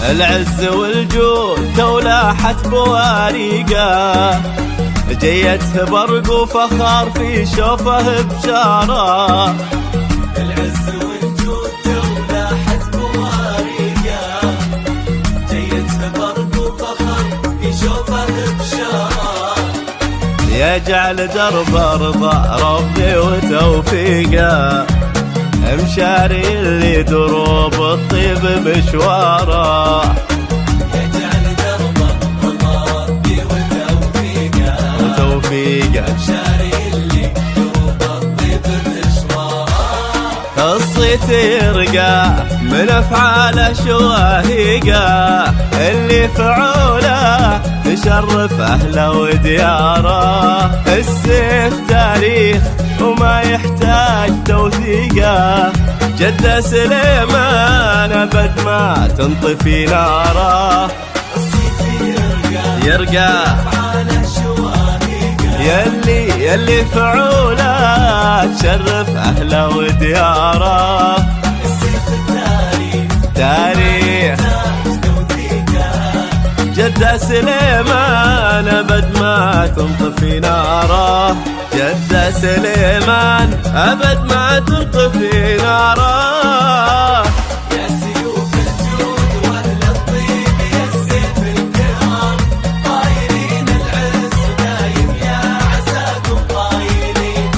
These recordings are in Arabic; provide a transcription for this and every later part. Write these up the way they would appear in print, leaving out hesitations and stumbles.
العز والجود تولاحت بواريقه، جيته برق وفخر في شوفه بشاره. العز والجود تولاحت بواريقه، جيته برق وفخر في شوفه بشاره. يجعل درب رضا ربي وتوفيقه، مشاري اللي دروب الطيب مشواره. يجعل دربه رضا ربي وتوفيقه، مشاري اللي دروب الطيب مشواره. الصيت يرقى من افعاله شواهيقه، اللي فعوله تشرف اهله ودياره. السيف تاريخ وما يحتاج توثيقه، جد سليمان ابد ما تنطفي ناره. الصيت يرقى افعاله شواهيقه، يلي فعوله تشرف اهله ودياره. السيف تاريخ جد سليمان ابد ما تنطفي ناره. جد سليمان ابد ما تنطفي ناره. يا سيوف الجود واهل الطيب يا السيف الكرام، طايرين العز دايم يا عساكم طايرين.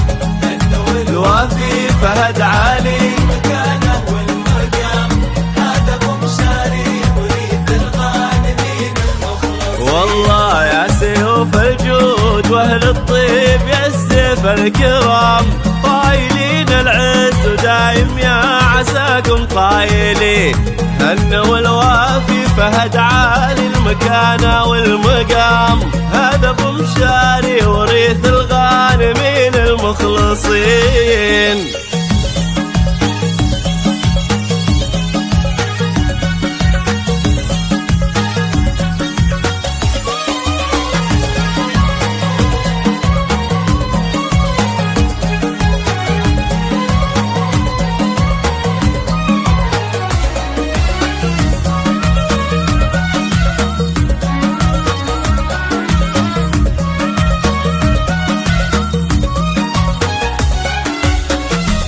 الوافي فهد علي مكانه والمقام، هدف مشاري وريث الغانمين المخلصين. والله يا سيوف الجود واهل الطيب يا السيف الكرام، طايلين العز ودايم يا عساكم طايلين. هنوا الوافي فهد عالي المكانة والمقام، هدف مشاري وريث الغانمين المخلصين.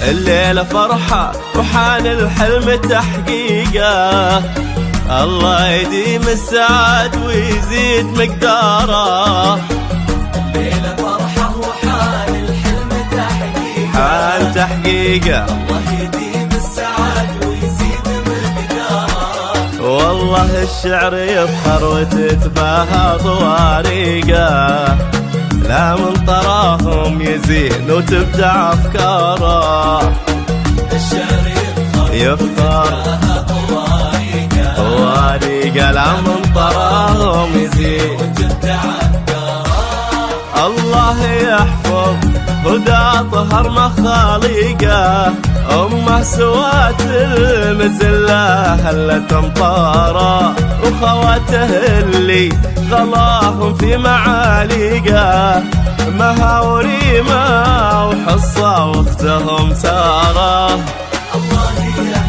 الليلة فرحة وحان الحلم تحقيقه، الله يديم السعد ويزيد مقداره. الليلة فرحة وحان الحلم تحقيقه، حان تحقيقه الله يديم السعد ويزيد مقداره. والله الشعر يفخر وتتباهى طواريقه، لا من طراهم يزين وتبدع افكاره. الشعر يفخر طواريقه، لا من طراهم يزين وتبدع افكاره. الله يحفظ هدى طهر مخاليقه، امه سوات المزله هلت امطاره. وخواته اللي غلاهم في معاليقه، مها وريمه وحصه واختهم ساره. الله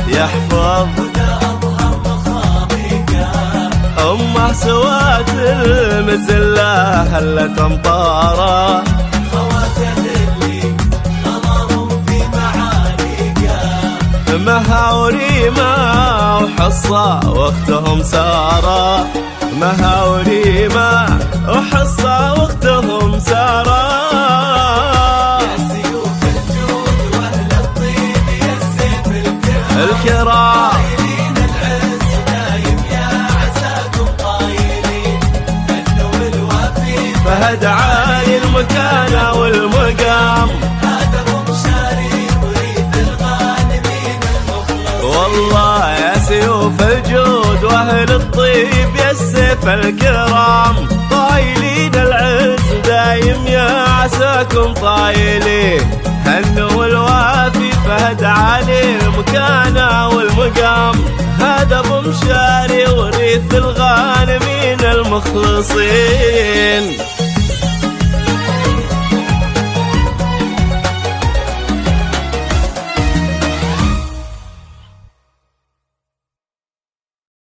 يحفظ هدى اظهر مخاضيقه، امه سوات المزله هلت امطاره. خواته اللي غلاهم في معاليقه، مها وريمه وحصه واختهم ساره. مها وريمه وحصه واختهم ساره. يا سيوف الجود واهل الطيب يا السيف الكرام، طايرين العز دايم يا عساكم طايرين. هنوا الوافي فهد عالي المكانة والمقام، هدف مشاري وريث الغانمين المخلصين. والله يا سيوف الجود واهل الطيب يا السيف الكرام، طايلين العز دايم يا عساكم طايلين. هنوا الوافي فهد علي المكانة والمقام، هدف مشاري وريث الغانمين المخلصين.